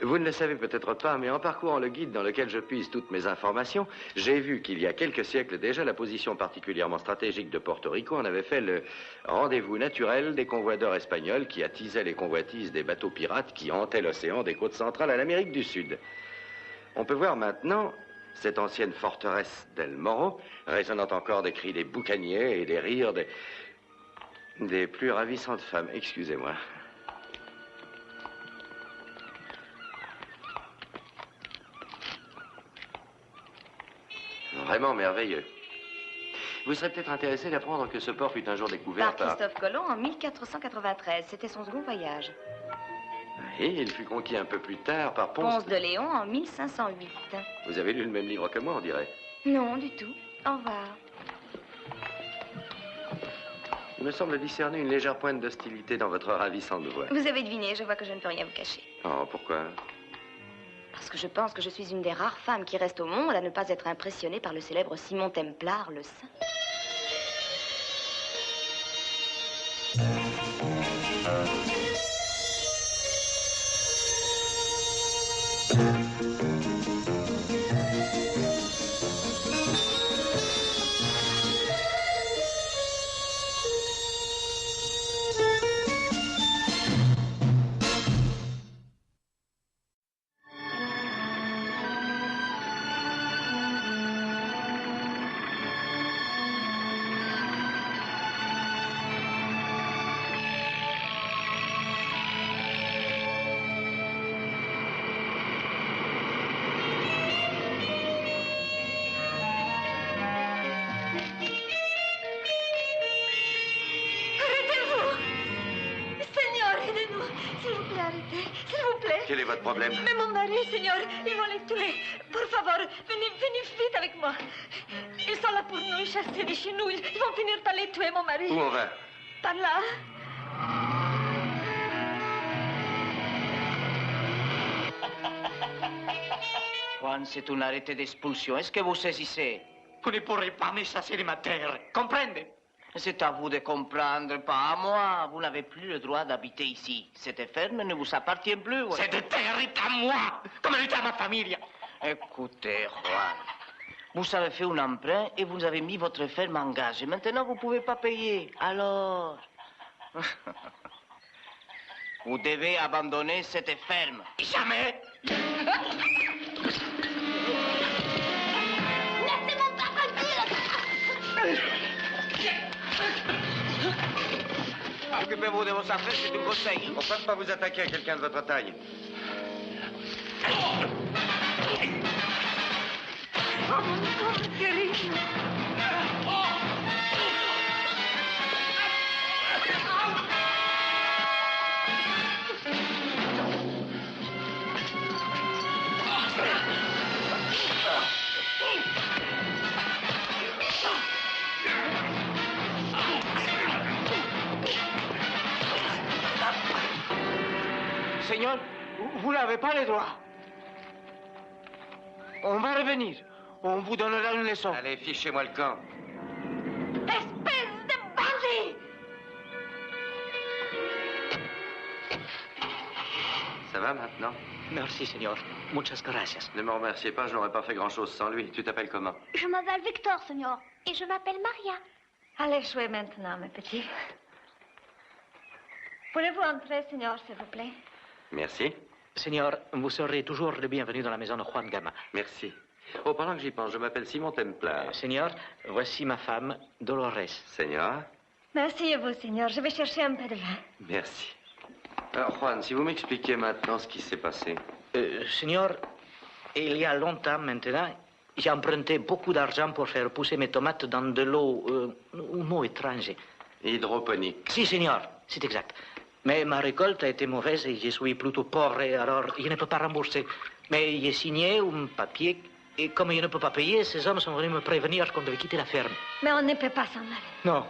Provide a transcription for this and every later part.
Vous ne le savez peut-être pas, mais en parcourant le guide dans lequel je puise toutes mes informations, j'ai vu qu'il y a quelques siècles déjà, la position particulièrement stratégique de Porto Rico en avait fait le rendez-vous naturel des convoyeurs espagnols qui attisaient les convoitises des bateaux pirates qui hantaient l'océan des côtes centrales à l'Amérique du Sud. On peut voir maintenant cette ancienne forteresse d'El Morro, résonnant encore des cris des boucaniers et des rires des plus ravissantes femmes. Excusez-moi. Vraiment merveilleux. Vous serez peut-être intéressé d'apprendre que ce port fut un jour découvert par Christophe Colomb en 1493. C'était son second voyage. Et il fut conquis un peu plus tard par Ponce de Léon en 1508. Vous avez lu le même livre que moi, on dirait. Non, du tout. Au revoir. Il me semble discerner une légère pointe d'hostilité dans votre ravissante voix. Vous avez deviné, je vois que je ne peux rien vous cacher. Oh, pourquoi? Parce que je pense que je suis une des rares femmes qui restent au monde à ne pas être impressionnée par le célèbre Simon Templar, le saint. Quel est votre problème? Mais mon mari, Seigneur, ils vont les tuer. Por favor, venez vite avec moi. Ils sont là pour nous chasser de chez nous. Ils vont finir par les tuer, mon mari. Où on va? Par là. Juan, c'est un arrêté d'expulsion. Est-ce que vous saisissez? Vous ne pourrez pas me chasser de ma terre. Comprenez? C'est à vous de comprendre, pas à moi. Vous n'avez plus le droit d'habiter ici. Cette ferme ne vous appartient plus. Ouais. Cette terre est à moi, comme elle est à ma famille. Écoutez, Juan, vous avez fait un emprunt et vous avez mis votre ferme en gage. Et maintenant, vous ne pouvez pas payer. Alors, vous devez abandonner cette ferme. Jamais. Occupez-vous de vos affaires, c'est un conseil. Pourquoi ne pas vous attaquer à quelqu'un de votre taille? Oh, mon terrible. Seigneur, vous n'avez pas le droit. On va revenir. On vous donnera une leçon. Allez, fichez-moi le camp. Espèce de bandit! Ça va maintenant? Merci, Seigneur. Muchas gracias. Ne me remerciez pas, je n'aurais pas fait grand-chose sans lui. Tu t'appelles comment? Je m'appelle Victor, Seigneur. Et je m'appelle Maria. Allez jouer maintenant, mes petits. Pourrez-vous entrer, Seigneur, s'il vous plaît? Merci. Seigneur, vous serez toujours le bienvenu dans la maison de Juan Gama. Merci. Oh, pendant que j'y pense, je m'appelle Simon Templar. Seigneur, voici ma femme, Dolores. Seigneur? Merci à vous, Seigneur. Je vais chercher un peu de vin. Merci. Alors, Juan, si vous m'expliquiez maintenant ce qui s'est passé. Seigneur, il y a longtemps maintenant, j'ai emprunté beaucoup d'argent pour faire pousser mes tomates dans de l'eau, un mot étrange. Hydroponique. Si, Seigneur, c'est exact. Mais ma récolte a été mauvaise et je suis plutôt pauvre, et alors je ne peux pas rembourser. Mais j'ai signé un papier, et comme je ne peux pas payer, ces hommes sont venus me prévenir qu'on devait quitter la ferme. Mais on ne peut pas s'en aller. Non.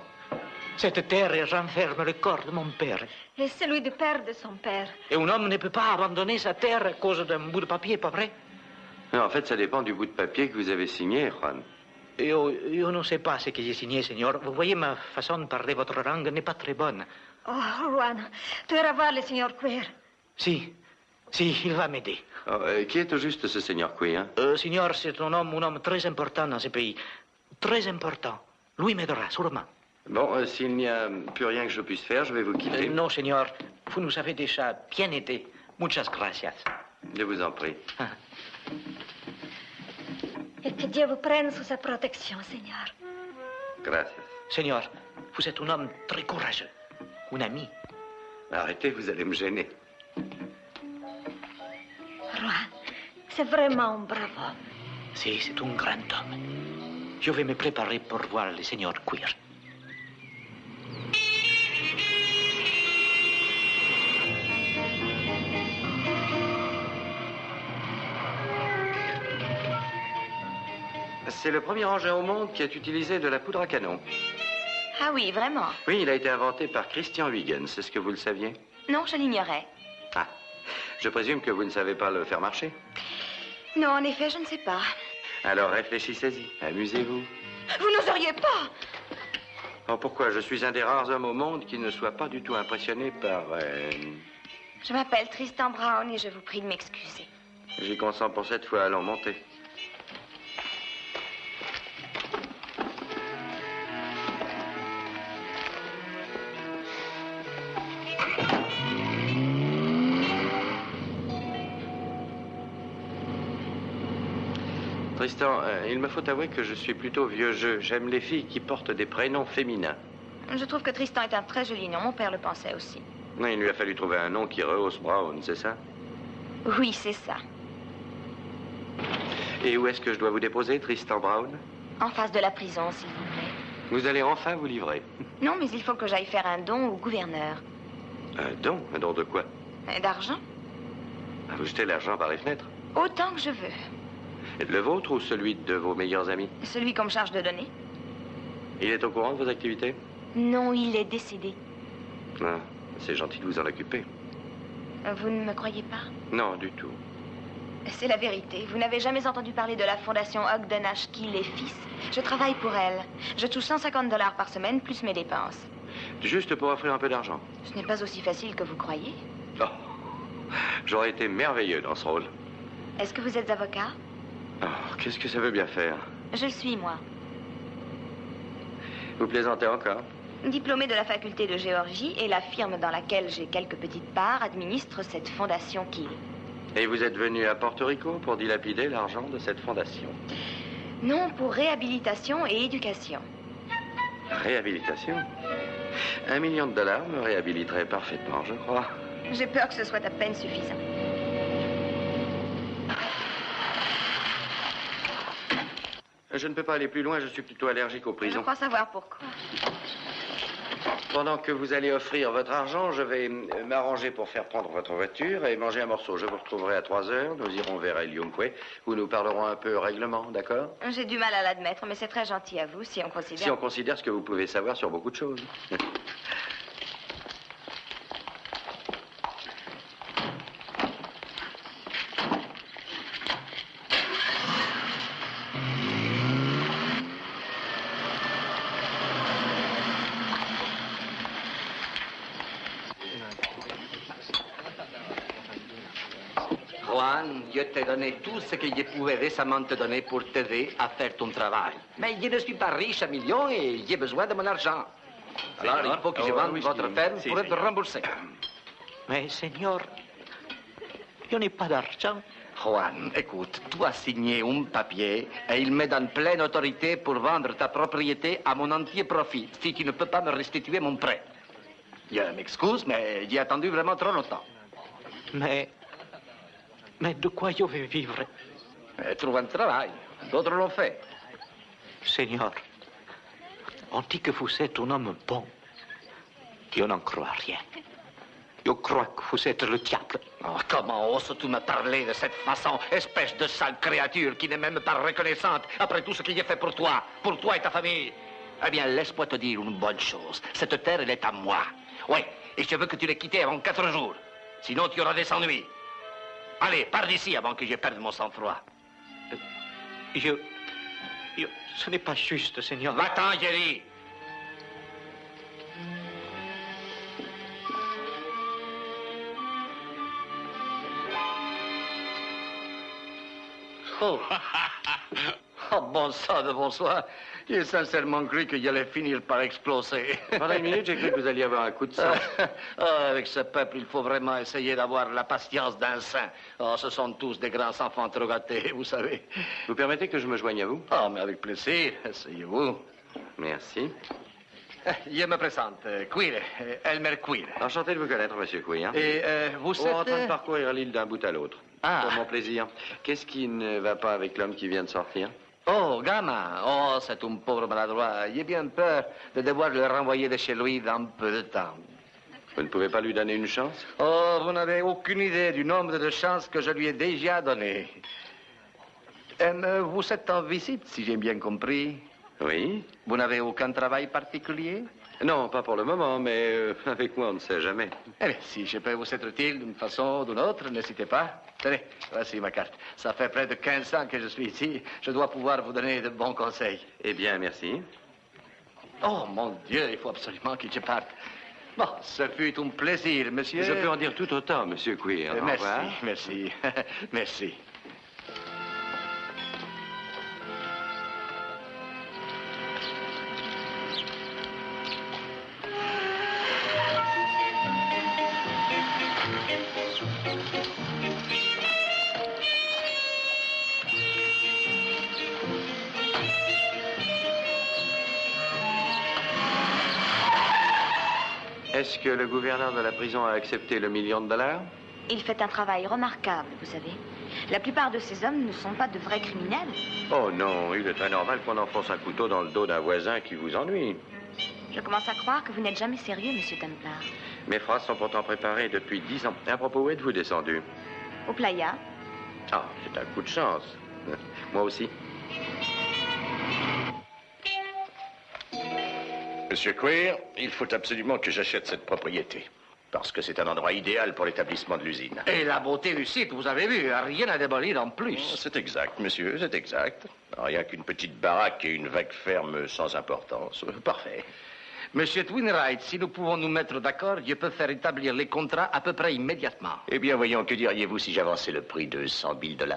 Cette terre renferme le corps de mon père. Et celui du père de son père. Et un homme ne peut pas abandonner sa terre à cause d'un bout de papier, pas vrai? Non, en fait, ça dépend du bout de papier que vous avez signé, Juan. Je ne sais pas ce que j'ai signé, Seigneur. Vous voyez, ma façon de parler votre langue n'est pas très bonne. Oh, Juan, tu iras voir le Seigneur Queer. Si, Si, il va m'aider. Oh, qui est au juste ce seigneur Queer? Signor, c'est un homme très important dans ce pays. Très important. Lui m'aidera, sûrement. Bon, s'il n'y a plus rien que je puisse faire, je vais vous quitter. Non, Seigneur, vous nous avez déjà bien aidé. Muchas gracias. Je vous en prie. Et que Dieu vous prenne sous sa protection, Seigneur. Gracias. Seigneur, vous êtes un homme très courageux. Un ami. Arrêtez, vous allez me gêner. Juan, c'est vraiment un brave homme. Si, c'est un grand homme. Je vais me préparer pour voir le Seigneur Queer. C'est le premier engin au monde qui a utilisé de la poudre à canon. Ah oui, vraiment? Oui, il a été inventé par Christian Huygens. Est-ce que vous le saviez? Non, je l'ignorais. Ah, je présume que vous ne savez pas le faire marcher. Non, en effet, je ne sais pas. Alors réfléchissez-y, amusez-vous. Vous n'oseriez pas! Oh, pourquoi? Je suis un des rares hommes au monde qui ne soit pas du tout impressionné par... Je m'appelle Tristan Brown et je vous prie de m'excuser. J'y consens pour cette fois, allons monter. Tristan, il me faut avouer que je suis plutôt vieux jeu. J'aime les filles qui portent des prénoms féminins. Je trouve que Tristan est un très joli nom. Mon père le pensait aussi. Non, il lui a fallu trouver un nom qui rehausse Brown, c'est ça? Oui, c'est ça. Et où est-ce que je dois vous déposer, Tristan Brown? En face de la prison, s'il vous plaît. Vous allez enfin vous livrer. Non, mais il faut que j'aille faire un don au gouverneur. Un don? Un don de quoi? D'argent? Vous jetez l'argent par les fenêtres? Autant que je veux. Le vôtre ou celui de vos meilleurs amis? Celui qu'on me charge de donner? Il est au courant de vos activités? Non, il est décédé. Ah, c'est gentil de vous en occuper. Vous ne me croyez pas? Non, du tout. C'est la vérité. Vous n'avez jamais entendu parler de la fondation Ogden Ashkill et Fils? Je travaille pour elle. Je touche 150 $ par semaine, plus mes dépenses. Juste pour offrir un peu d'argent? Ce n'est pas aussi facile que vous croyez. Oh, j'aurais été merveilleux dans ce rôle. Est-ce que vous êtes avocat? Oh, qu'est-ce que ça veut bien faire? Je le suis, moi. Vous plaisantez encore? Diplômée de la faculté de Géorgie, et la firme dans laquelle j'ai quelques petites parts administre cette fondation Kill. Et vous êtes venu à Porto Rico pour dilapider l'argent de cette fondation? Non, pour réhabilitation et éducation. Réhabilitation? $1 million me réhabiliterait parfaitement, je crois. J'ai peur que ce soit à peine suffisant. Je ne peux pas aller plus loin, je suis plutôt allergique aux Je prisons. crois savoir pourquoi. Pendant que vous allez offrir votre argent, je vais m'arranger pour faire prendre votre voiture et manger un morceau. Je vous retrouverai à 3 heures. Nous irons vers El Yunque, où nous parlerons un peu règlement, d'accord? J'ai du mal à l'admettre, mais c'est très gentil à vous si on considère... Si on considère ce que vous pouvez savoir sur beaucoup de choses. Juan, Dieu t'a donné tout ce qu'il pouvait récemment te donner pour t'aider à faire ton travail. Mais je ne suis pas riche à millions et j'ai besoin de mon argent. Alors, il faut que je vende votre ferme pour être remboursé. Mais, Seigneur, je n'ai pas d'argent. Juan, écoute, tu as signé un papier et il me donne pleine autorité pour vendre ta propriété à mon entier profit si tu ne peux pas me restituer mon prêt. Je m'excuse, mais j'ai attendu vraiment trop longtemps. Mais de quoi je vais vivre? Trouve un travail. D'autres l'ont fait. Seigneur, on dit que vous êtes un homme bon. Je n'en crois rien. Je crois que vous êtes le diable. Oh, comment oses-tu me parler de cette façon, espèce de sale créature qui n'est même pas reconnaissante après tout ce que j'ai fait pour toi et ta famille? Eh bien, laisse-moi te dire une bonne chose. Cette terre, elle est à moi. Oui, et je veux que tu l'aies quittée avant 4 jours. Sinon, tu auras des ennuis. Allez, pars d'ici avant que je perde mon sang-froid. Ce n'est pas juste, Seigneur. Va-t'en, Jerry. Oh. Oh, bon sang de bonsoir. J'ai sincèrement cru qu'il allait finir par exploser. Pendant une minute, j'ai cru que vous alliez avoir un coup de sang. Avec ce peuple, il faut vraiment essayer d'avoir la patience d'un saint. Oh, ce sont tous des grands enfants trop gâtés, vous savez. Vous permettez que je me joigne à vous? Oh, mais avec plaisir. Asseyez-vous. Merci. Je me présente. Queer. Elmer Queer. Enchanté de vous connaître, monsieur Queer. Et vous On est en êtes... train de parcourir l'île d'un bout à l'autre. Ah. Pour mon plaisir. Qu'est-ce qui ne va pas avec l'homme qui vient de sortir? Oh, gamin. Oh, c'est un pauvre maladroit. J'ai bien peur de devoir le renvoyer de chez lui dans peu de temps. Vous ne pouvez pas lui donner une chance? Oh, vous n'avez aucune idée du nombre de chances que je lui ai déjà données. Vous êtes en visite, si j'ai bien compris. Oui. Vous n'avez aucun travail particulier? Non, pas pour le moment, mais avec moi, on ne sait jamais. Eh bien, si je peux vous être utile d'une façon ou d'une autre, n'hésitez pas. Tenez, voici ma carte. Ça fait près de 15 ans que je suis ici. Je dois pouvoir vous donner de bons conseils. Eh bien, merci. Oh, mon Dieu, il faut absolument que je parte. Bon, ce fut un plaisir, monsieur. Je peux en dire tout autant, monsieur Queer. Au Merci, revoir. merci, merci. Est-ce que le gouverneur de la prison a accepté le $1 million? Il fait un travail remarquable, vous savez. La plupart de ces hommes ne sont pas de vrais criminels. Oh non, il est très normal qu'on enfonce un couteau dans le dos d'un voisin qui vous ennuie. Je commence à croire que vous n'êtes jamais sérieux, monsieur Templar. Mes phrases sont pourtant préparées depuis 10 ans. À propos, où êtes-vous descendu? Au Playa, Ah, c'est un coup de chance. Moi aussi. Monsieur Queer, il faut absolument que j'achète cette propriété. Parce que c'est un endroit idéal pour l'établissement de l'usine. Et la beauté du site, vous avez vu, rien à démolir en plus. C'est exact, monsieur, c'est exact. Rien qu'une petite baraque et une vague ferme sans importance. Parfait. Monsieur Twinwright, si nous pouvons nous mettre d'accord, je peux faire établir les contrats à peu près immédiatement. Eh bien, voyons, que diriez-vous si j'avançais le prix de $100 000?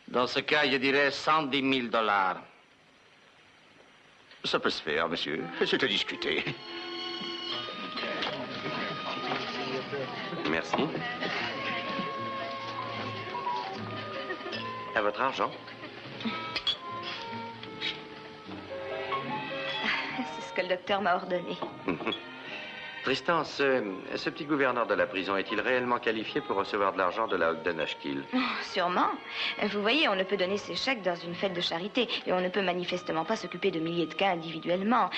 Dans ce cas, je dirais $110 000. Ça peut se faire, monsieur. C'est à discuter. Merci. À votre argent. c'est ce que le docteur m'a ordonné. Tristan, ce petit gouverneur de la prison est-il réellement qualifié pour recevoir de l'argent de la Ogden Ashkill? Oh, sûrement. Vous voyez, on ne peut donner ses chèques dans une fête de charité et on ne peut manifestement pas s'occuper de milliers de cas individuellement.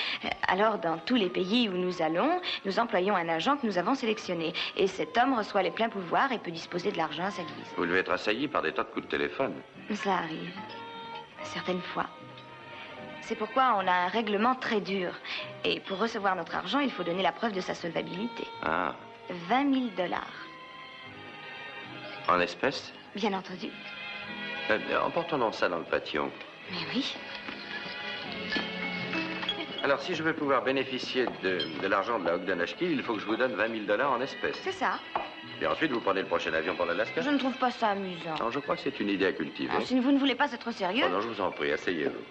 Alors, dans tous les pays où nous allons, nous employons un agent que nous avons sélectionné. Et cet homme reçoit les pleins pouvoirs et peut disposer de l'argent à sa guise. Vous devez être assailli par des tas de coups de téléphone. Ça arrive. Certaines fois. C'est pourquoi on a un règlement très dur. Et pour recevoir notre argent, il faut donner la preuve de sa solvabilité. Ah, $20 000. en espèces? Bien entendu. Emportons ça dans le patio. Mais oui. Alors, si je veux pouvoir bénéficier de l'argent de la Ogden Ashkill, il faut que je vous donne $20 000 en espèces. C'est ça. Et ensuite, vous prenez le prochain avion pour l'Alaska? Je ne trouve pas ça amusant. Non, je crois que c'est une idée à cultiver. Alors, si vous ne voulez pas être sérieux... Oh non, je vous en prie, asseyez-vous.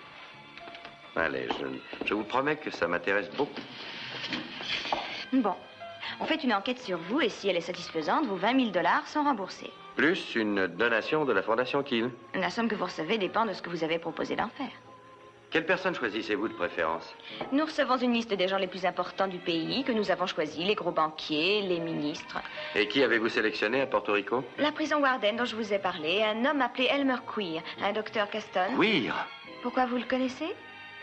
Allez, je vous promets que ça m'intéresse beaucoup. Bon. On fait une enquête sur vous et si elle est satisfaisante, vos $20 000 sont remboursés. Plus une donation de la Fondation Kiel. La somme que vous recevez dépend de ce que vous avez proposé d'en faire. Quelle personne choisissez-vous de préférence? Nous recevons une liste des gens les plus importants du pays que nous avons choisis, les gros banquiers, les ministres. Et qui avez-vous sélectionné à Porto Rico? La prison Warden dont je vous ai parlé, un homme appelé Elmer Queer, un docteur Caston. Queer? Pourquoi vous le connaissez?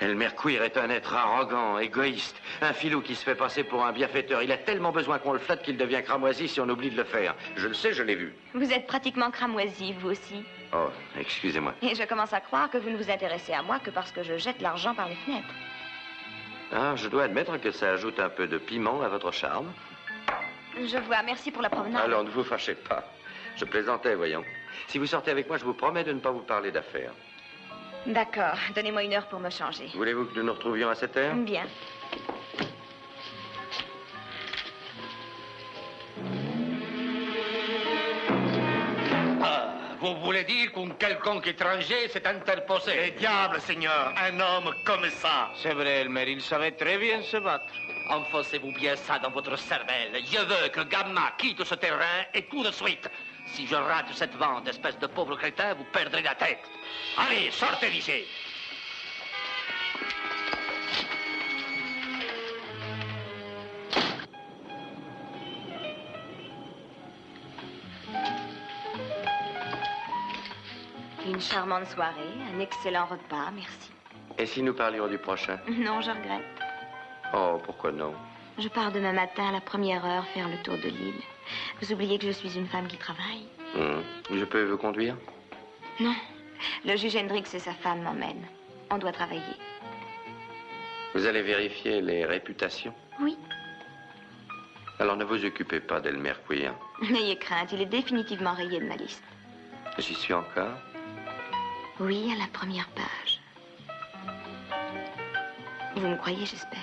Elmer Queer est un être arrogant, égoïste, un filou qui se fait passer pour un bienfaiteur. Il a tellement besoin qu'on le flatte qu'il devient cramoisi si on oublie de le faire. Je le sais, je l'ai vu. Vous êtes pratiquement cramoisi, vous aussi. Oh, excusez-moi. Et je commence à croire que vous ne vous intéressez à moi que parce que je jette l'argent par les fenêtres. Ah, je dois admettre que ça ajoute un peu de piment à votre charme. Je vois, merci pour la promenade. Alors, ne vous fâchez pas. Je plaisantais, voyons. Si vous sortez avec moi, je vous promets de ne pas vous parler d'affaires. D'accord, donnez-moi 1 heure pour me changer. Voulez-vous que nous nous retrouvions à 7 heures? Bien. Ah, vous voulez voulez dire qu'un quelconque étranger s'est interposé? Les diables, Seigneur, un homme comme ça. C'est vrai, Elmer, il savait très bien se battre. Enfoncez-vous bien ça dans votre cervelle. Je veux que Gamma quitte ce terrain et tout de suite. Si je rate cette vente, espèce de pauvre crétin, vous perdrez la tête. Allez, sortez d'ici. Une charmante soirée, un excellent repas, merci. Et si nous parlions du prochain? Non, je regrette. Oh, pourquoi non? Je pars demain matin à la première heure faire le tour de l'île. Vous oubliez que je suis une femme qui travaille? Je peux vous conduire? Non. Le juge Hendrix et sa femme m'emmènent. On doit travailler. Vous allez vérifier les réputations? Oui. Alors ne vous occupez pas d'Elmer Quillian. N'ayez crainte, il est définitivement rayé de ma liste. J'y suis encore? Oui, à la première page. Vous me croyez, j'espère?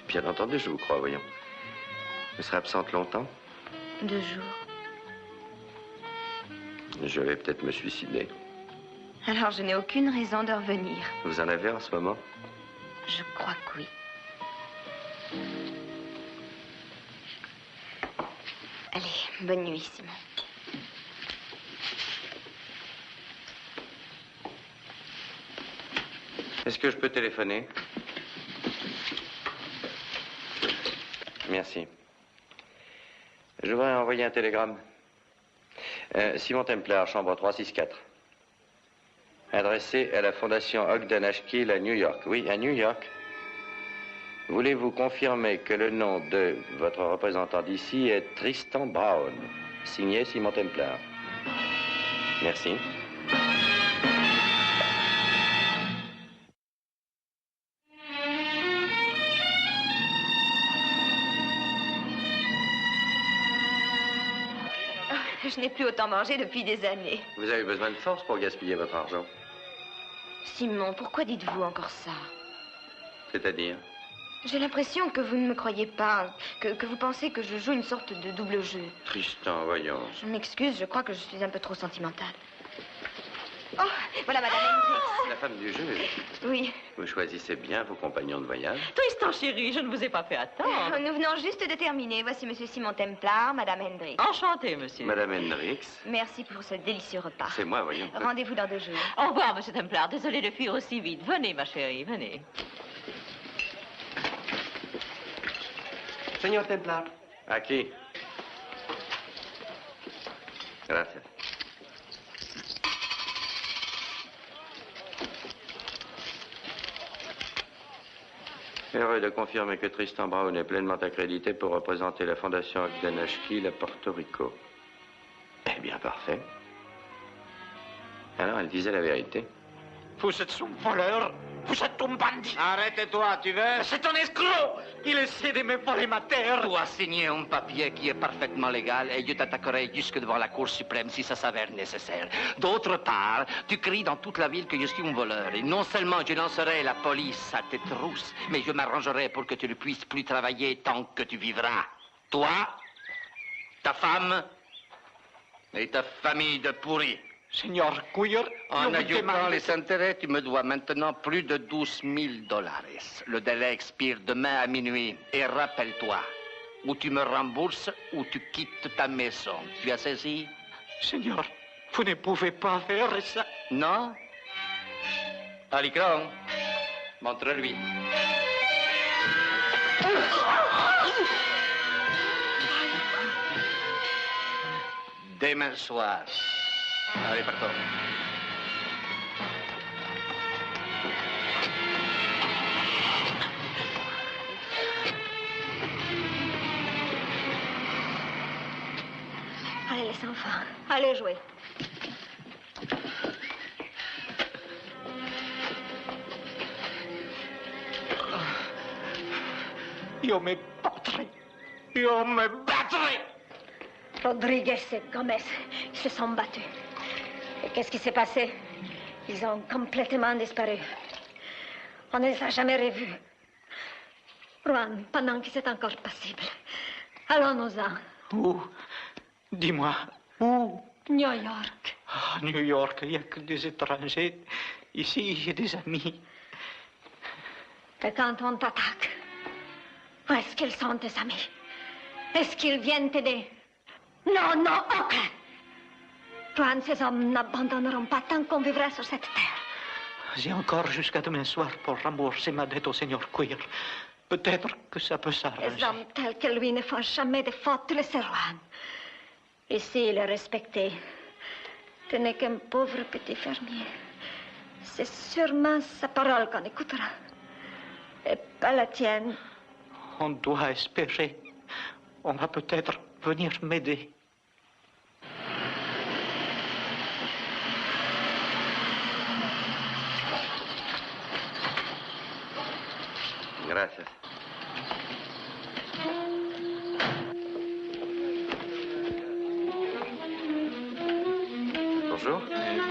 Bien entendu, je vous crois, voyons. Vous serez absente longtemps? 2 jours. Je vais peut-être me suicider. Alors, je n'ai aucune raison de revenir. Vous en avez en ce moment? Je crois que oui. Allez, bonne nuit, Simon. Est-ce que je peux téléphoner? Merci. Je voudrais envoyer un télégramme. Simon Templar, chambre 364. Adressé à la Fondation Ogden Ashkill à New York. Oui, à New York. Voulez-vous confirmer que le nom de votre représentant d'ici est Tristan Brown, signé Simon Templar? Merci. Je n'ai plus autant mangé depuis des années. Vous avez besoin de force pour gaspiller votre argent. Simon, pourquoi dites-vous encore ça? C'est-à-dire? J'ai l'impression que vous ne me croyez pas, que vous pensez que je joue une sorte de double jeu. Tristan, voyons. Je m'excuse, je crois que je suis un peu trop sentimentale. Oh, voilà Madame Hendrix. La femme du juge. Oui. Vous choisissez bien vos compagnons de voyage. Tristan, chéri, je ne vous ai pas fait attendre. Nous venons juste de terminer. Voici Monsieur Simon Templar, Madame Hendrix. Enchanté, monsieur. Madame Hendrix. Merci pour ce délicieux repas. C'est moi, voyons. Rendez-vous dans 2 jours. Au revoir, monsieur Templar. Désolé de fuir aussi vite. Venez, ma chérie, venez. Señor Templar. Aquí. Gracias. Heureux de confirmer que Tristan Brown est pleinement accrédité pour représenter la Fondation Ogden Ashkill à Porto Rico. Eh bien, parfait. Alors, elle disait la vérité. Vous êtes un voleur. Vous êtes un bandit. Arrête-toi, tu veux? C'est un escroc. Il essaie de me voler ma terre. Tu as signé un papier qui est parfaitement légal et je t'attaquerai jusque devant la Cour suprême si ça s'avère nécessaire. D'autre part, tu cries dans toute la ville que je suis un voleur. Et non seulement je lancerai la police à tes trousses, mais je m'arrangerai pour que tu ne puisses plus travailler tant que tu vivras. Toi, ta femme et ta famille de pourris. Señor Queer, En ajoutant les intérêts, tu me dois maintenant plus de $12,000. Le délai expire demain à minuit. Et rappelle-toi, ou tu me rembourses ou tu quittes ta maison. Tu as saisi? Señor, vous ne pouvez pas faire ça. Non? Alicron, montre-lui. Demain soir. Allez, partons. Allez, les enfants, allez jouer. Yo me battrai. Yo me battrai. Rodriguez et Gomez, ils se sont battus. Et qu'est-ce qui s'est passé? Ils ont complètement disparu. On ne les a jamais revus. Juan, pendant que c'est encore possible, allons-nous-en. Où? Dis-moi, où? New York. Ah, New York, il n'y a que des étrangers. Ici, j'ai des amis. Et quand on t'attaque, où est-ce qu'ils sont, tes amis? Est-ce qu'ils viennent t'aider? Non, non, aucun. Toi et ces hommes n'abandonneront pas tant qu'on vivra sur cette terre. J'ai encore jusqu'à demain soir pour rembourser ma dette au Seigneur Queer. Peut-être que ça peut s'arranger. Les hommes tels que lui ne font jamais de faute, tu le sais, Juan. Ici, il est respecté. Tu n'es qu'un pauvre petit fermier. C'est sûrement sa parole qu'on écoutera. Et pas la tienne. On doit espérer. On va peut-être venir m'aider. Gracias. Bonjour.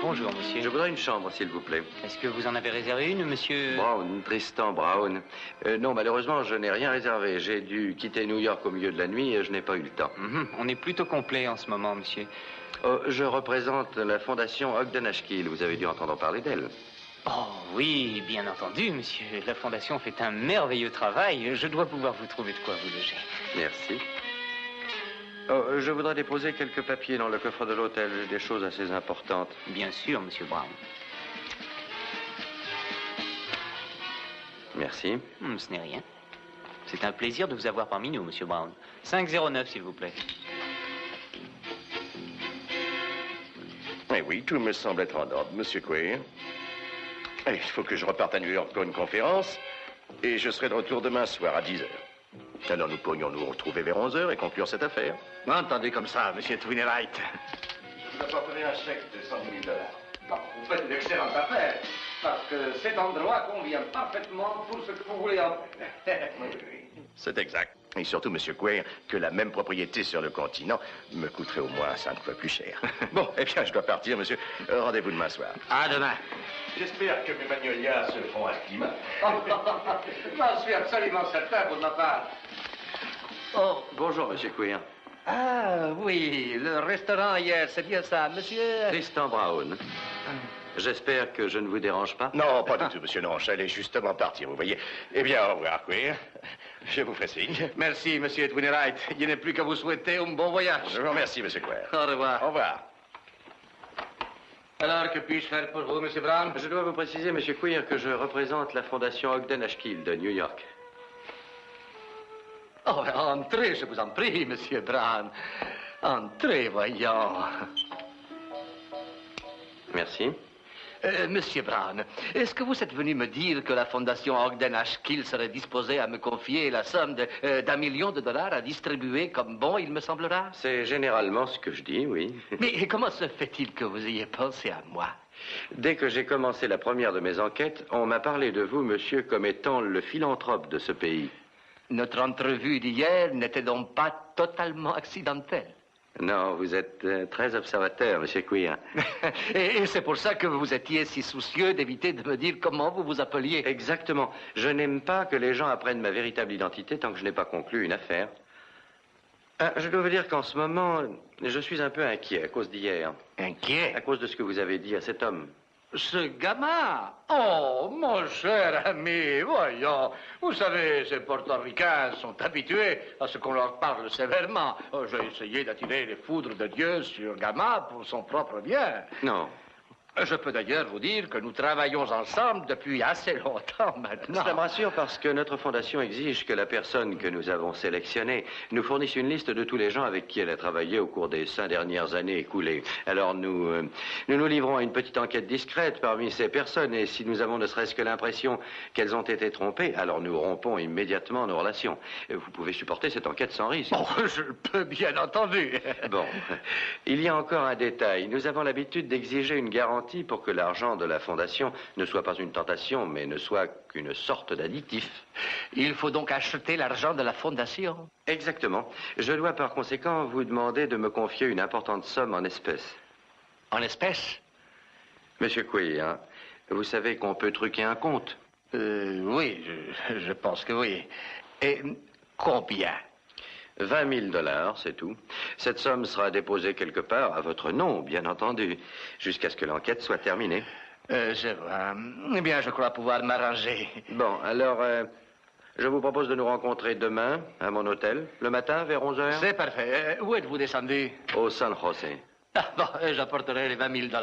Bonjour, monsieur. Je voudrais une chambre, s'il vous plaît. Est-ce que vous en avez réservé une, monsieur? Brown, Tristan Brown. Non, malheureusement, je n'ai rien réservé. J'ai dû quitter New York au milieu de la nuit et je n'ai pas eu le temps. On est plutôt complet en ce moment, monsieur. Oh, je représente la fondation Ogden Ashkill. Vous avez dû entendre parler d'elle. Oh oui, bien entendu, monsieur. La fondation fait un merveilleux travail. Je dois pouvoir vous trouver de quoi vous loger. Merci. Oh, je voudrais déposer quelques papiers dans le coffre de l'hôtel. J'ai des choses assez importantes. Bien sûr, monsieur Brown. Merci. Ce n'est rien. C'est un plaisir de vous avoir parmi nous, monsieur Brown. 509, s'il vous plaît. Eh oui, tout me semble être en ordre, monsieur Queer. Il faut que je reparte à New York pour une conférence, et je serai de retour demain soir à 10 h. Alors nous pourrions nous retrouver vers 11 h et conclure cette affaire. Entendez comme ça, monsieur Twinnerite. Je vous apporterai un chèque de 110 000 $. Bon, vous faites une excellente affaire, parce que cet endroit convient parfaitement pour ce que vous voulez en faire. C'est exact. Et surtout, monsieur Queer, que la même propriété sur le continent me coûterait au moins 5 fois plus cher. Bon, eh bien, je dois partir, monsieur. Rendez-vous demain soir. À demain. J'espère que mes magnolias se feront un climat. J'en suis absolument certain pour ma part. Oh, bonjour, monsieur Queer. Ah, oui, le restaurant hier, c'est bien ça, monsieur... Tristan Brown. J'espère que je ne vous dérange pas. Non, pas du tout, monsieur. Non, j'allais justement partir, vous voyez. Eh bien, au revoir, Queer. Je vous ferai signe. Merci, monsieur Twinnerite. Il n'est plus qu'à vous souhaiter un bon voyage. Je vous remercie, monsieur Queer. Au revoir. Au revoir. Alors, que puis-je faire pour vous, monsieur Brown? Je dois vous préciser, monsieur Queer, que je représente la fondation Ogden Ashkill de New York. Oh, entrez, je vous en prie, monsieur Brown. Entrez, voyons. Merci. Monsieur Brown, est-ce que vous êtes venu me dire que la fondation Ogden Ashkill serait disposée à me confier la somme d'1 million de dollars à distribuer comme bon, il me semblera? C'est généralement ce que je dis, oui. Mais comment se fait-il que vous ayez pensé à moi? Dès que j'ai commencé la première de mes enquêtes, on m'a parlé de vous, monsieur, comme étant le philanthrope de ce pays. Notre entrevue d'hier n'était donc pas totalement accidentelle. Non, vous êtes très observateur, monsieur Queer. Et c'est pour ça que vous étiez si soucieux d'éviter de me dire comment vous vous appeliez. Exactement. Je n'aime pas que les gens apprennent ma véritable identité tant que je n'ai pas conclu une affaire. Je dois vous dire qu'en ce moment, je suis un peu inquiet à cause d'hier. Inquiet? À cause de ce que vous avez dit à cet homme. Ce gamin? Oh, mon cher ami, voyons. Vous savez, ces portoricains sont habitués à ce qu'on leur parle sévèrement. J'ai essayé d'attirer les foudres de Dieu sur Gama pour son propre bien. Non. Je peux d'ailleurs vous dire que nous travaillons ensemble depuis assez longtemps maintenant. Cela me rassure parce que notre fondation exige que la personne que nous avons sélectionnée nous fournisse une liste de tous les gens avec qui elle a travaillé au cours des 5 dernières années écoulées. Alors nous livrons à une petite enquête discrète parmi ces personnes et si nous avons ne serait-ce que l'impression qu'elles ont été trompées, alors nous rompons immédiatement nos relations. Vous pouvez supporter cette enquête sans risque. Oh, je le peux, bien entendu. Bon, il y a encore un détail. Nous avons l'habitude d'exiger une garantie pour que l'argent de la fondation ne soit pas une tentation, mais ne soit qu'une sorte d'additif. Il faut donc acheter l'argent de la fondation? Exactement. Je dois par conséquent vous demander de me confier une importante somme en espèces. En espèces? Monsieur Queer, vous savez qu'on peut truquer un compte? Oui, je pense que oui. Et combien? $20 000, c'est tout. Cette somme sera déposée quelque part, à votre nom, bien entendu, jusqu'à ce que l'enquête soit terminée. Je vois. Eh bien, je crois pouvoir m'arranger. Bon, alors, je vous propose de nous rencontrer demain, à mon hôtel, le matin, vers 11 h. C'est parfait. Où êtes-vous descendu? Au San José. Ah, bon, j'apporterai les $20 000.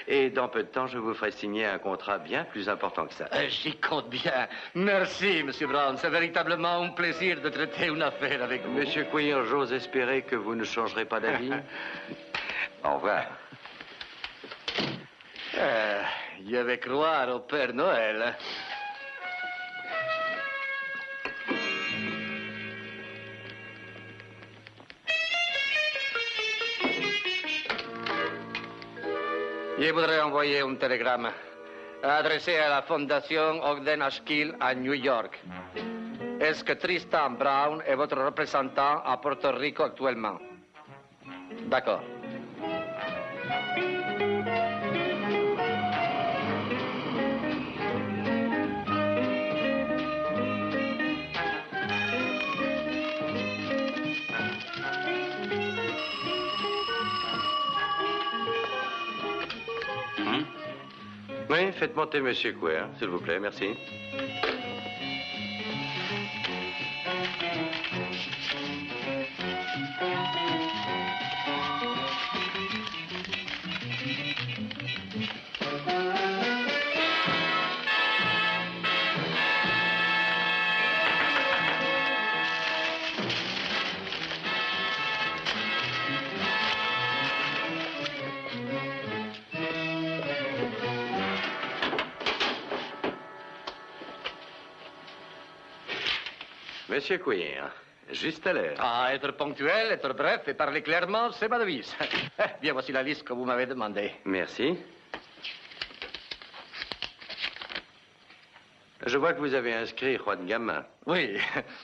Et dans peu de temps, je vous ferai signer un contrat bien plus important que ça. J'y compte bien. Merci, Monsieur Brown. C'est véritablement un plaisir de traiter une affaire avec vous. Monsieur Queer, j'ose espérer que vous ne changerez pas d'avis. Au revoir. Je vais croire au Père Noël. Je voudrais envoyer un télégramme adressé à la Fondation Ogden Ashkill à New York. Est-ce que Tristan Brown est votre représentant à Porto Rico actuellement? D'accord. Oui, faites monter Monsieur Queer, s'il vous plaît, merci. Monsieur Queer, juste à l'heure. Ah, être ponctuel, être bref et parler clairement, c'est ma devise. Bien, voici la liste que vous m'avez demandée. Merci. Je vois que vous avez inscrit Juan Gamma. Oui.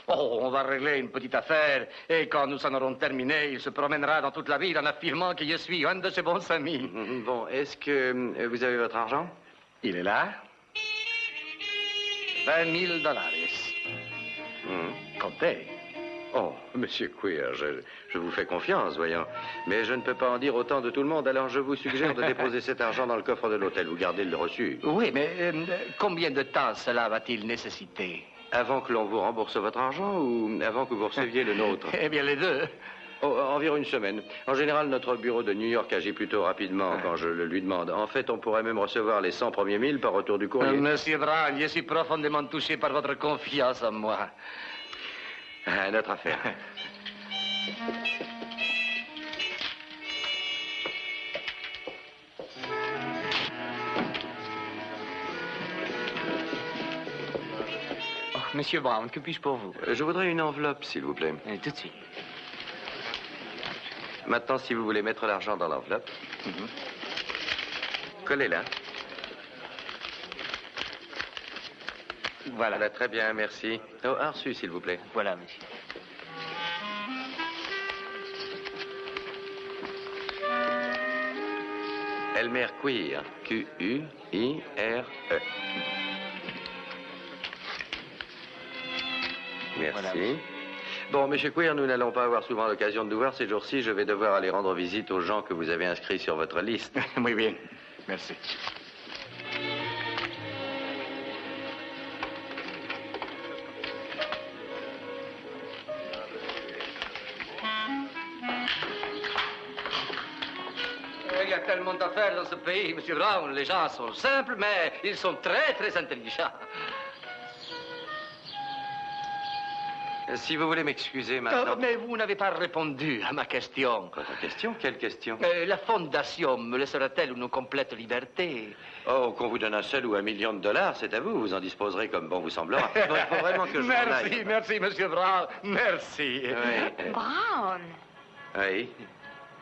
Oh, on va régler une petite affaire. Et quand nous en aurons terminé, il se promènera dans toute la ville en affirmant que je suis un de ses bons amis. Bon, est-ce que vous avez votre argent? Il est là. $20 000. Comptez. Oh, Monsieur Queer, je vous fais confiance, voyons. Mais je ne peux pas en dire autant de tout le monde, alors je vous suggère de déposer cet argent dans le coffre de l'hôtel. Vous gardez le reçu. Oui, mais combien de temps cela va-t-il nécessiter? Avant que l'on vous rembourse votre argent ou avant que vous receviez le nôtre? Eh bien, les deux. Oh, environ une semaine. En général, notre bureau de New York agit plutôt rapidement quand je le lui demande. En fait, on pourrait même recevoir les 100 premiers 1000 par retour du courrier. Monsieur Brown, je suis profondément touché par votre confiance en moi. Notre affaire. Oh, Monsieur Brown, que puis-je pour vous? Je voudrais une enveloppe, s'il vous plaît. Tout de suite. Maintenant, si vous voulez mettre l'argent dans l'enveloppe, collez-la. Voilà, très bien, merci. Oh, un reçu, s'il vous plaît. Voilà, monsieur. Elmer Queer, Q-U-I-R-E. Merci. Voilà. Bon, Monsieur Queer, nous n'allons pas avoir souvent l'occasion de nous voir ces jours-ci. Je vais devoir aller rendre visite aux gens que vous avez inscrits sur votre liste. Oui, bien. Merci. Il y a tellement d'affaires dans ce pays, Monsieur Brown. Les gens sont simples, mais ils sont très, très intelligents. Si vous voulez m'excuser maintenant... Mais vous n'avez pas répondu à ma question. Votre question? Quelle question? La fondation me laissera-t-elle une complète liberté? Oh, qu'on vous donne un seul ou $1 million, c'est à vous. Vous en disposerez comme bon vous semblera. Non, il faut vraiment que je m'en aille. Merci, Monsieur Brown. Merci. Oui. Brown. Oui,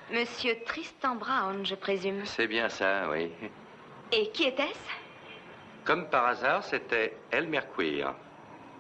Monsieur Tristan Brown, je présume. c'est bien ça, oui. Et qui était-ce? Comme par hasard, c'était Elmer Queer.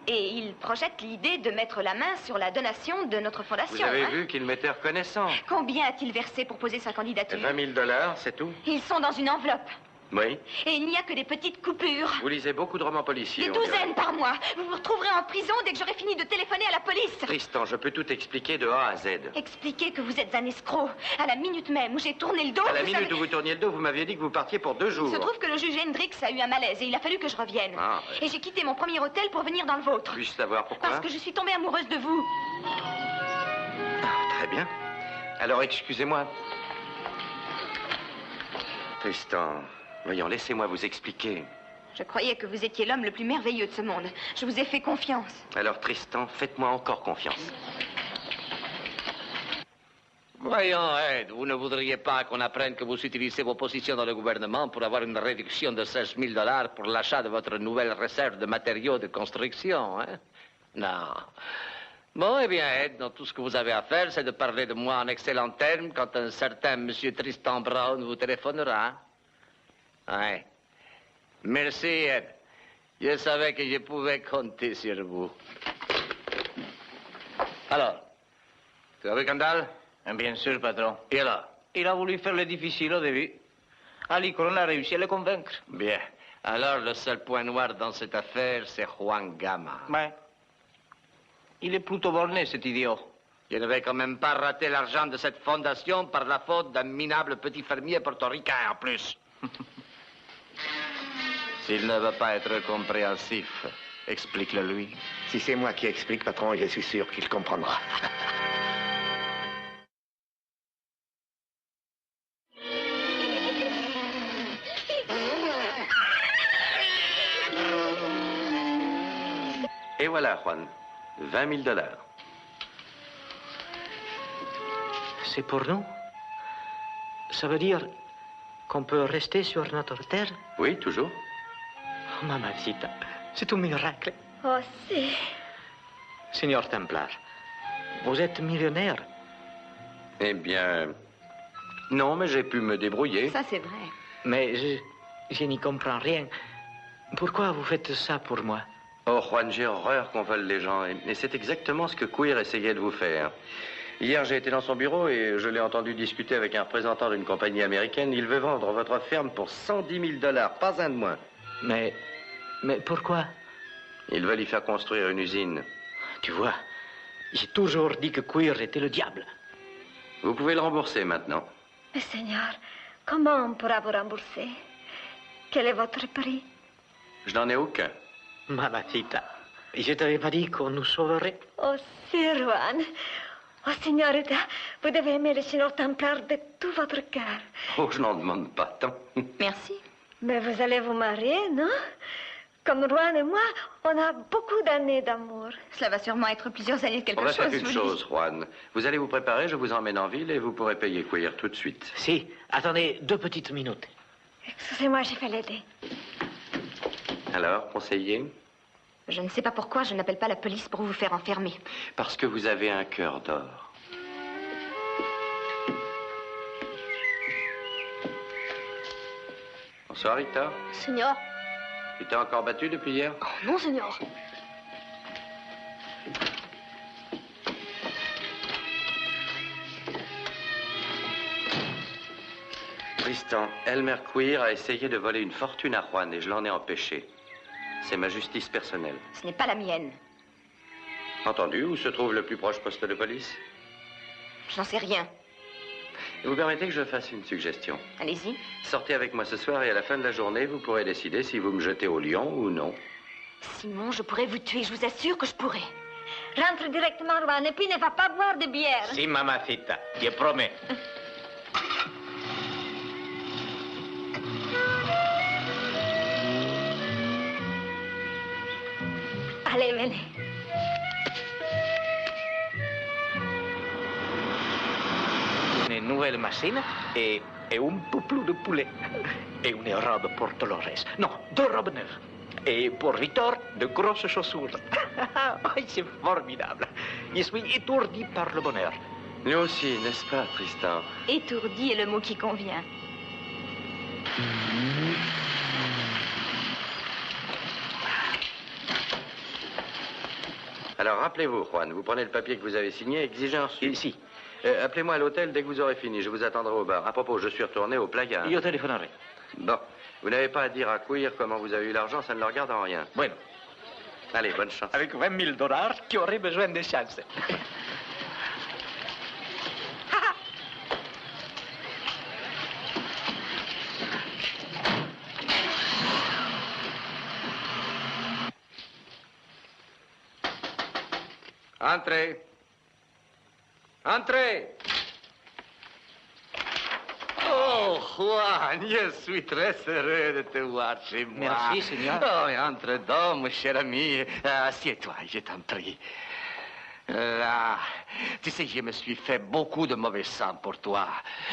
Et il projette l'idée de mettre la main sur la donation de notre fondation. Vous avez hein? vu qu'il m'était reconnaissant. Combien a-t-il versé pour poser sa candidature? $20 000, c'est tout. Ils sont dans une enveloppe. Oui. Et il n'y a que des petites coupures. Vous lisez beaucoup de romans policiers. Des on dirait. douzaines par mois. Vous vous retrouverez en prison dès que j'aurai fini de téléphoner à la police. Tristan, je peux tout expliquer de A à Z. Expliquez que vous êtes un escroc. À la minute même où j'ai tourné le dos... À la vous minute savez- où vous tourniez le dos, vous m'aviez dit que vous partiez pour 2 jours. Il se trouve que le juge Hendrix a eu un malaise et il a fallu que je revienne. Ah, ouais. Et j'ai quitté mon premier hôtel pour venir dans le vôtre. Puis-je savoir pourquoi? Parce que je suis tombée amoureuse de vous. Très bien. Alors, excusez-moi. Tristan, voyons, laissez-moi vous expliquer. Je croyais que vous étiez l'homme le plus merveilleux de ce monde. Je vous ai fait confiance. Alors, Tristan, faites-moi encore confiance. Voyons, Ed, vous ne voudriez pas qu'on apprenne que vous utilisez vos positions dans le gouvernement pour avoir une réduction de 16 000 $ pour l'achat de votre nouvelle réserve de matériaux de construction, hein? Non. Bon, eh bien, Ed, donc, tout ce que vous avez à faire, c'est de parler de moi en excellents termes quand un certain monsieur Tristan Brown vous téléphonera. Ouais. Merci, Ed. Je savais que je pouvais compter sur vous. Alors, tu as vu Kendall? Bien sûr, patron. Et alors? Il a voulu faire le difficile au début. Ali Coron a réussi à le convaincre. Bien. Alors, le seul point noir dans cette affaire, c'est Juan Gama. Ouais. Il est plutôt borné, cet idiot. Je ne vais quand même pas rater l'argent de cette fondation par la faute d'un minable petit fermier portoricain, en plus. S'il ne veut pas être compréhensif, explique-le lui. Si c'est moi qui explique, patron, je suis sûr qu'il comprendra. Et voilà, Juan. 20 000 $. C'est pour nous? Ça veut dire qu'on peut rester sur notre terre? Oui, toujours. Oh, mamacita, c'est un miracle. Oh, si. Signor Templar, vous êtes millionnaire. Eh bien... Non, mais j'ai pu me débrouiller. Ça, c'est vrai. Mais je n'y comprends rien. Pourquoi vous faites ça pour moi? Oh, Juan, j'ai horreur qu'on vole les gens. Et c'est exactement ce que Queer essayait de vous faire. Hier, j'ai été dans son bureau et je l'ai entendu discuter avec un représentant d'une compagnie américaine. Il veut vendre votre ferme pour 110 000 $, pas un de moins. Mais pourquoi? Il veut y faire construire une usine. Tu vois, j'ai toujours dit que Queer était le diable. Vous pouvez le rembourser maintenant. Mais Seigneur, comment on pourra vous rembourser? Quel est votre prix? Je n'en ai aucun. Mamacita, je t'avais pas dit qu'on nous sauverait? Oh, si, Juan. Oh, Signorita, vous devez aimer le Seigneur Templar de tout votre cœur. Oh, je n'en demande pas tant. Merci. Mais vous allez vous marier, non? Comme Juan et moi, on a beaucoup d'années d'amour. Cela va sûrement être plusieurs années de quelque On va chose. faire une je vous chose, Juan. Vous allez vous préparer, je vous emmène en ville et vous pourrez payer Queer tout de suite. Si, attendez 2 petites minutes. Excusez-moi, j'ai fait l'aider. Alors, conseiller? dis. Je ne sais pas pourquoi je n'appelle pas la police pour vous faire enfermer. Parce que vous avez un cœur d'or. Bonsoir, Rita. Signor. Tu t'es encore battu depuis hier? Oh, non, signor. Tristan, Elmer Queer a essayé de voler une fortune à Juan et je l'en ai empêché. C'est ma justice personnelle. Ce n'est pas la mienne. Entendu, où se trouve le plus proche poste de police? Je n'en sais rien. Vous permettez que je fasse une suggestion? Allez-y. Sortez avec moi ce soir et à la fin de la journée, vous pourrez décider si vous me jetez au lion ou non. Simon, je pourrais vous tuer. Je vous assure que je pourrais. Rentre directement, Juan, et puis ne va pas boire de bière. Si, mamacita, je promets. Allez, venez. Une nouvelle machine et un pouplou de poulet. Et une robe pour Dolores. Non, 2 robes neuves. Et pour Victor, de grosses chaussures. Oh, c'est formidable. Je suis étourdi par le bonheur. Nous aussi, n'est-ce pas, Tristan? Étourdi est le mot qui convient. Alors, rappelez-vous, Juan, vous prenez le papier que vous avez signé, exigez un sou. Ici. Appelez-moi à l'hôtel dès que vous aurez fini, je vous attendrai au bar. À propos, je suis retourné au Playa. Io téléphonerai. Bon. Vous n'avez pas à dire à Queer comment vous avez eu l'argent, ça ne le regarde en rien. Bueno, Allez, bonne chance. avec $20 000, qui aurait besoin de chance. Entrez. Entrez. Oh, Juan, je suis très heureux de te voir chez moi. Merci, Seigneur. Oh, entre donc, mon cher ami. Assieds-toi, je t'en prie. Là, tu sais, je me suis fait beaucoup de mauvais sang pour toi.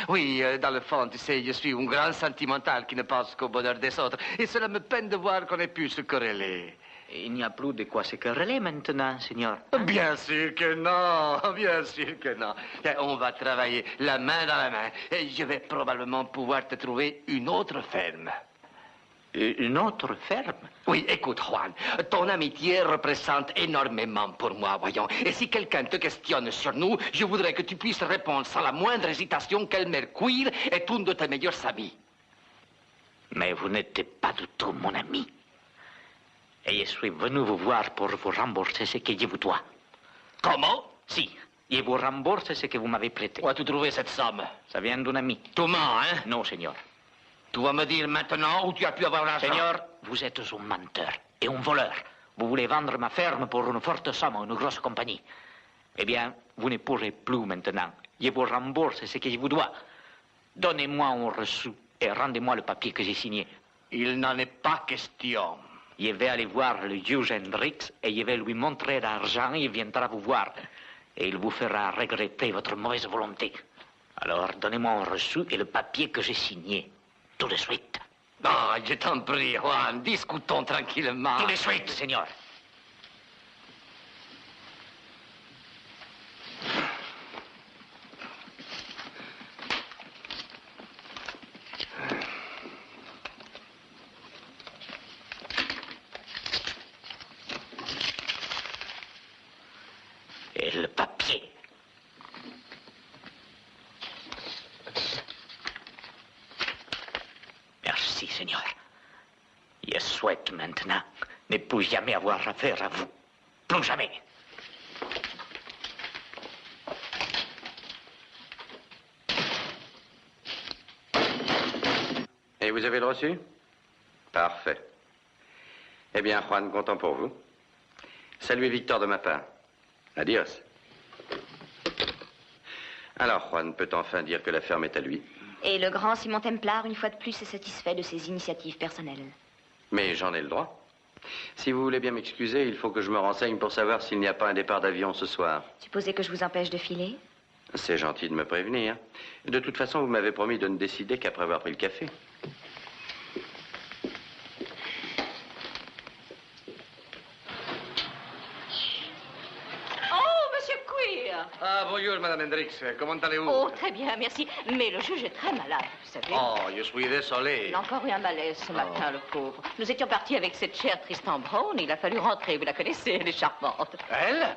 Oui, dans le fond, tu sais, je suis un grand sentimental qui ne pense qu'au bonheur des autres. Et cela me peine de voir qu'on ait pu se quereller. Il n'y a plus de quoi se quereller maintenant, Seigneur. Bien sûr que non, bien sûr que non. Et on va travailler la main dans la main. Et je vais probablement pouvoir te trouver une autre ferme. Une autre ferme? Oui, écoute, Juan, ton amitié représente énormément pour moi, voyons. Et si quelqu'un te questionne sur nous, je voudrais que tu puisses répondre sans la moindre hésitation qu'Elmer Queer est une de tes meilleures amies. Mais vous n'êtes pas du tout mon ami. Et je suis venu vous voir pour vous rembourser ce que je vous dois. Comment? Si, je vous rembourse ce que vous m'avez prêté. Où as-tu trouvé cette somme? Ça vient d'un ami. Tu mens, hein? Non, Seigneur. Tu vas me dire maintenant où tu as pu avoir l'argent? Seigneur, vous êtes un menteur et un voleur. Vous voulez vendre ma ferme pour une forte somme à une grosse compagnie. Eh bien, vous ne pourrez plus maintenant. Je vous rembourse ce que je vous dois. Donnez-moi un reçu et rendez-moi le papier que j'ai signé. Il n'en est pas question. Je vais aller voir le juge Hendricks et je vais lui montrer l'argent et il viendra vous voir. Et il vous fera regretter votre mauvaise volonté. Alors, donnez-moi un reçu et le papier que j'ai signé. Tout de suite. Ah, je t'en prie, Juan, discutons tranquillement. Tout de suite, Seigneur. Et le papier. Merci, Seigneur. Je souhaite maintenant ne plus jamais avoir affaire à vous. Plus jamais. Et vous avez le reçu? Parfait. Eh bien, Juan, content pour vous. Saluez Victor de ma part. Adios. Alors, Juan peut enfin dire que la ferme est à lui. Et le grand Simon Templar, une fois de plus, est satisfait de ses initiatives personnelles. Mais j'en ai le droit. Si vous voulez bien m'excuser, il faut que je me renseigne pour savoir s'il n'y a pas un départ d'avion ce soir. Supposez que je vous empêche de filer? C'est gentil de me prévenir. De toute façon, vous m'avez promis de ne décider qu'après avoir pris le café. Ah, bonjour, Madame Hendricks. Comment allez-vous? Oh, très bien, merci. Mais le juge est très malade, vous savez. Oh, je suis désolé. Il a encore eu un malaise ce matin, le pauvre. Nous étions partis avec cette chère Tristan Brown. Il a fallu rentrer. Vous la connaissez, elle est charmante. Elle?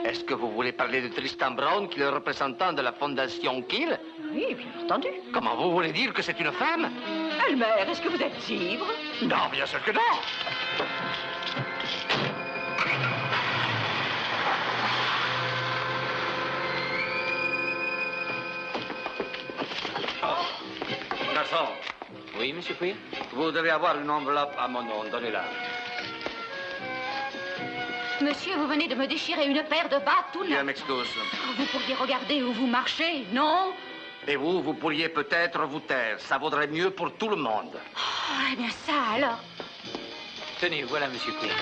Est-ce que vous voulez parler de Tristan Brown, qui est le représentant de la Fondation Kill? Oui, bien entendu. Comment vous voulez dire que c'est une femme? Elmer, est-ce que vous êtes ivre? Non, bien sûr que non. Garçon. Oui, monsieur Queer? Vous devez avoir une enveloppe à mon nom. Donnez-la. Monsieur, vous venez de me déchirer une paire de bas tout neufs. Je m'excuse. Oh, vous pourriez regarder où vous marchez, non? Et vous pourriez peut-être vous taire. Ça vaudrait mieux pour tout le monde. Oh, eh bien ça, alors. Tenez, voilà monsieur Queer.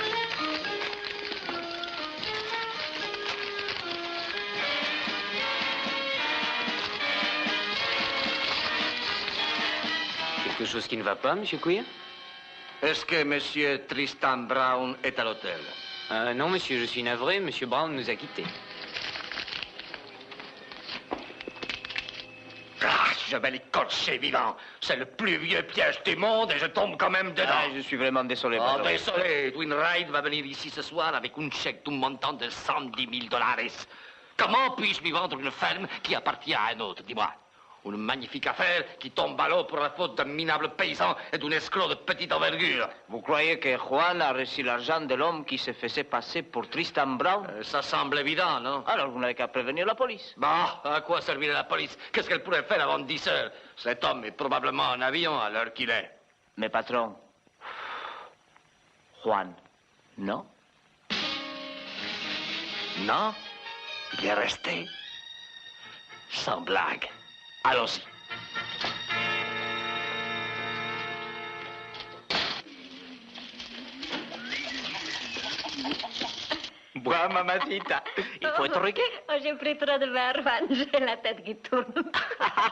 Quelque chose qui ne va pas, monsieur Queer? Est-ce que monsieur Tristan Brown est à l'hôtel? Non, monsieur, je suis navré. Monsieur Brown nous a quittés. Ah, je vais l'écorcher vivant. C'est le plus vieux piège du monde et je tombe quand même dedans. Ah, je suis vraiment désolé. Oh, madame. désolé. Wainwright va venir ici ce soir avec un chèque d'un montant de $110 000. Comment puis-je lui vendre une ferme qui appartient à un autre, dis-moi? Une magnifique affaire qui tombe à l'eau pour la faute d'un minable paysan et d'un escroc de petite envergure. Vous croyez que Juan a reçu l'argent de l'homme qui se faisait passer pour Tristan Brown? Ça semble évident, non? Alors vous n'avez qu'à prévenir la police. Bah, à quoi servirait la police? Qu'est-ce qu'elle pourrait faire avant 10 heures? Cet homme est probablement en avion à l'heure qu'il est. Mais patron, Juan, non? Non? Il est resté? Sans blague. Allons-y. Bois, mamacita. Il faut être gai. Oh, j'ai pris trop de verre, Juan. J'ai la tête qui tourne.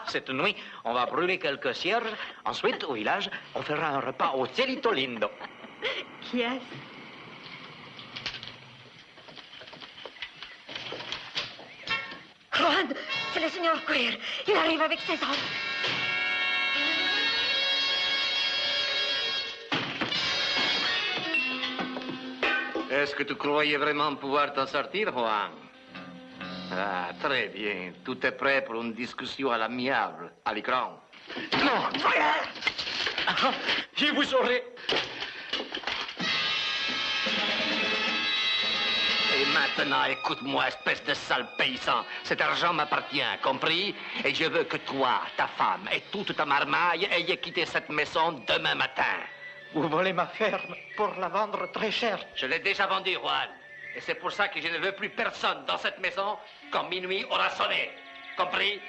Cette nuit, on va brûler quelques cierges. Ensuite, au village, on fera un repas au Cielito Lindo. Qui est-ce? Juan, c'est le Seigneur Queer. Il arrive avec ses hommes. Est-ce que tu croyais vraiment pouvoir t'en sortir, Juan? Ah, très bien. Tout est prêt pour une discussion à l'amiable, à l'écran. Non, voilà. Je vous aurai. Et maintenant, écoute-moi, espèce de sale paysan. Cet argent m'appartient, compris? Et je veux que toi, ta femme et toute ta marmaille ayez quitté cette maison demain matin. Vous volez ma ferme pour la vendre très cher. Je l'ai déjà vendue, Juan. Et c'est pour ça que je ne veux plus personne dans cette maison quand minuit aura sonné. Compris?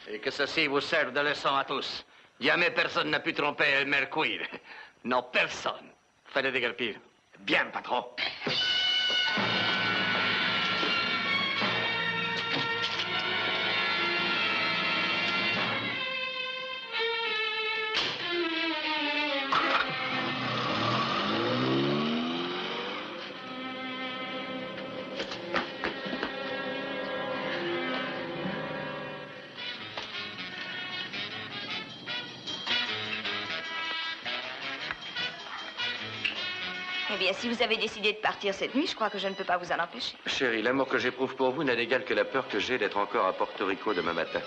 Et que ceci vous serve de leçon à tous. Jamais personne n'a pu tromper El Mercuire. Non, personne. Fallait déguerpir. Bien, patron. Eh bien, si vous avez décidé de partir cette nuit, je crois que je ne peux pas vous en empêcher. Chérie, l'amour que j'éprouve pour vous n'a d'égal que la peur que j'ai d'être encore à Porto Rico demain matin.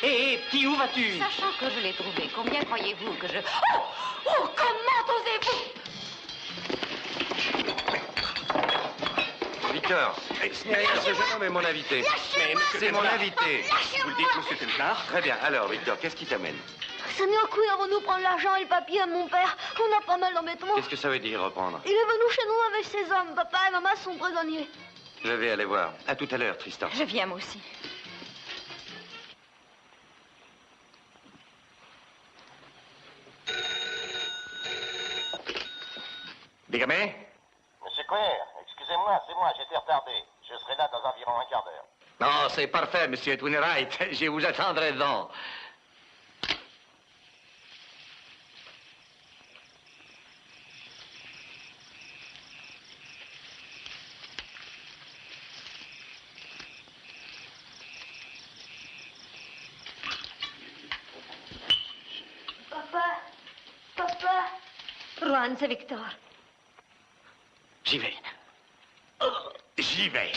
Hé, petit, où vas-tu? Sachant que je l'ai trouvé, combien croyez-vous que je... Oh! Oh, comment osez-vous? Victor, ce n'est rien, ce jeune homme est mon invité. Lâchez-moi! C'est mon invité. Lâchez-moi! Vous le dites, monsieur Templar? Très bien. Alors, Victor, qu'est-ce qui t'amène? Seigneur Queer va nous prendre l'argent et le papier à mon père. On a pas mal d'embêtements. Qu'est-ce que ça veut dire, reprendre? Il est venu chez nous avec ses hommes. Papa et maman sont prisonniers. Je vais aller voir. À tout à l'heure, Tristan. Je viens, moi aussi. Dégamé? Monsieur Queer, excusez-moi, c'est moi, j'étais retardé. Je serai là dans environ un quart d'heure. Non, c'est parfait, monsieur Twinwright. Je vous attendrai donc. Papa. Juan, c'est Victor. J'y vais. J'y vais.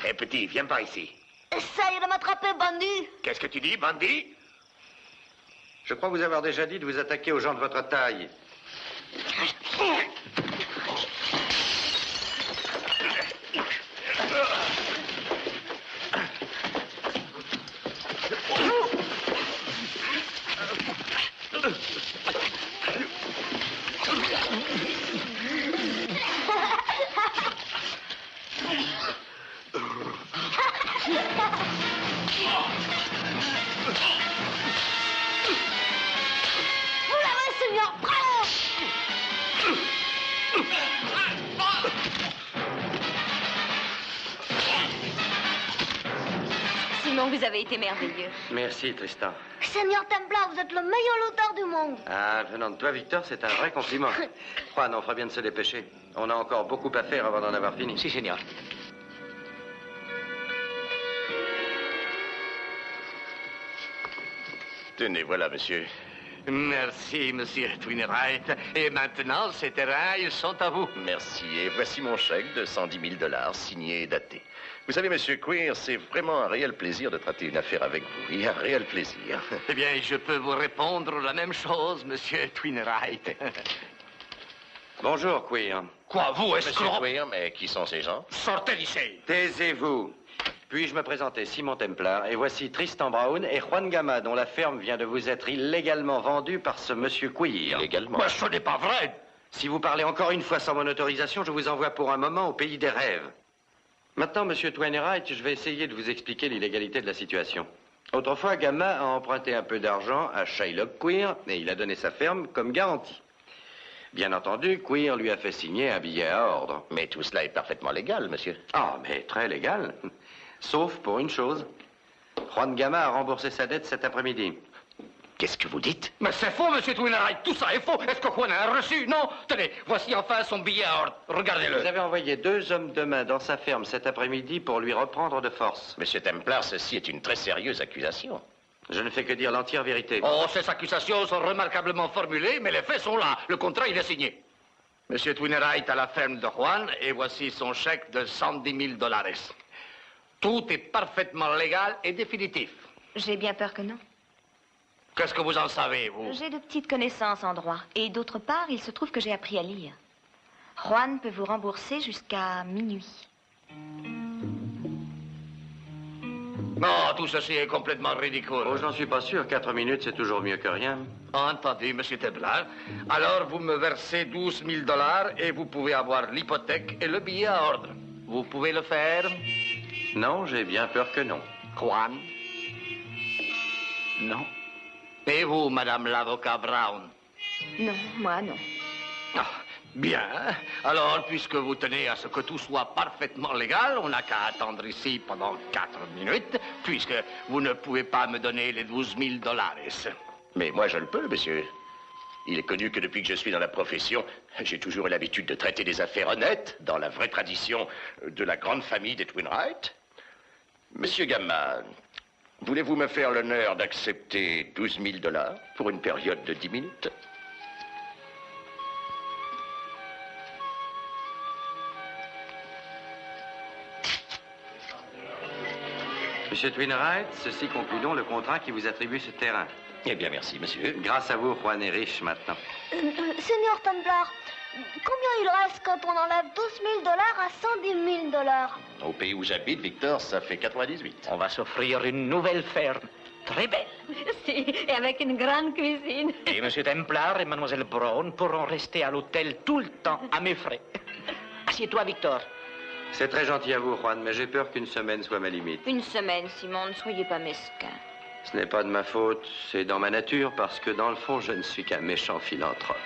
Hé, petit, viens par ici. Essaye de m'attraper, bandit. Qu'est-ce que tu dis, bandit? Je crois vous avoir déjà dit de vous attaquer aux gens de votre taille. Vous l'avez, Seigneur. Bravo! Simon, vous avez été merveilleux. Merci, Tristan. Seigneur Templar, vous êtes le meilleur lutteur du monde. Ah, venant de toi, Victor, c'est un vrai compliment. Juan, on fera bien de se dépêcher. On a encore beaucoup à faire avant d'en avoir fini. Si, Seigneur. Tenez, voilà, monsieur. Merci, monsieur Twinwright. Et maintenant, ces terrains, ils sont à vous. Merci. Et voici mon chèque de 110 000 $, signé et daté. Vous savez, monsieur Queer, c'est vraiment un réel plaisir de traiter une affaire avec vous. Oui, un réel plaisir. Eh bien, je peux vous répondre la même chose, monsieur Twinwright. Bonjour, Queer. Quoi, vous, Monsieur escroc? Queer, mais qui sont ces gens? Sortez d'ici. Taisez-vous. Puis-je me présenter, Simon Templar, et voici Tristan Brown et Juan Gama, dont la ferme vient de vous être illégalement vendue par ce monsieur Queer. Illégalement? Mais ce n'est pas vrai. Si vous parlez encore une fois sans mon autorisation, je vous envoie pour un moment au pays des rêves. Maintenant, monsieur Twinwright, je vais essayer de vous expliquer l'illégalité de la situation. Autrefois, Gama a emprunté un peu d'argent à Shylock Queer et il a donné sa ferme comme garantie. Bien entendu, Queer lui a fait signer un billet à ordre. Mais tout cela est parfaitement légal, monsieur. Ah, mais très légal. Sauf pour une chose. Juan Gama a remboursé sa dette cet après-midi. Qu'est-ce que vous dites? Mais c'est faux, monsieur Twinwright. Tout ça est faux. Est-ce que Juan a un reçu? Non. Tenez, voici enfin son billet à ordre. Regardez-le. Vous avez envoyé 2 hommes de main dans sa ferme cet après-midi pour lui reprendre de force. Monsieur Templar, ceci est une très sérieuse accusation. Je ne fais que dire l'entière vérité. Oh, ces accusations sont remarquablement formulées, mais les faits sont là. Le contrat, il est signé. Monsieur Twinwright a la ferme de Juan, et voici son chèque de 110 000 $. Tout est parfaitement légal et définitif. J'ai bien peur que non. Qu'est-ce que vous en savez, vous? J'ai de petites connaissances en droit. Et d'autre part, il se trouve que j'ai appris à lire. Juan peut vous rembourser jusqu'à minuit. Non, tout ceci est complètement ridicule. Oh, j'en suis pas sûr. 4 minutes, c'est toujours mieux que rien. Entendu, monsieur Templar. Alors, vous me versez 12 000 $ et vous pouvez avoir l'hypothèque et le billet à ordre. Vous pouvez le faire? Non, j'ai bien peur que non. Juan? Non. Et vous, madame l'avocat Brown? Non, moi non. Ah, bien. Alors, puisque vous tenez à ce que tout soit parfaitement légal, on n'a qu'à attendre ici pendant 4 minutes, puisque vous ne pouvez pas me donner les 12 000 $. Mais moi, je le peux, monsieur. Il est connu que depuis que je suis dans la profession, j'ai toujours eu l'habitude de traiter des affaires honnêtes, dans la vraie tradition de la grande famille des Twinwright. Monsieur Gama, voulez-vous me faire l'honneur d'accepter 12 000 $ pour une période de 10 minutes? Monsieur Twinwright, ceci conclut donc le contrat qui vous attribue ce terrain. Eh bien, merci, monsieur. Grâce à vous, Juan est riche maintenant. Seigneur Templar, combien il reste quand on enlève 12 000 $ à 110 000 $? Au pays où j'habite, Victor, ça fait 98. On va s'offrir une nouvelle ferme. Très belle. Si, et avec une grande cuisine. Et M. Templar et Mademoiselle Brown pourront rester à l'hôtel tout le temps à mes frais. Assieds-toi, Victor. C'est très gentil à vous, Juan, mais j'ai peur qu'une semaine soit ma limite. Une semaine, Simon, ne soyez pas mesquin. Ce n'est pas de ma faute, c'est dans ma nature, parce que dans le fond, je ne suis qu'un méchant philanthrope.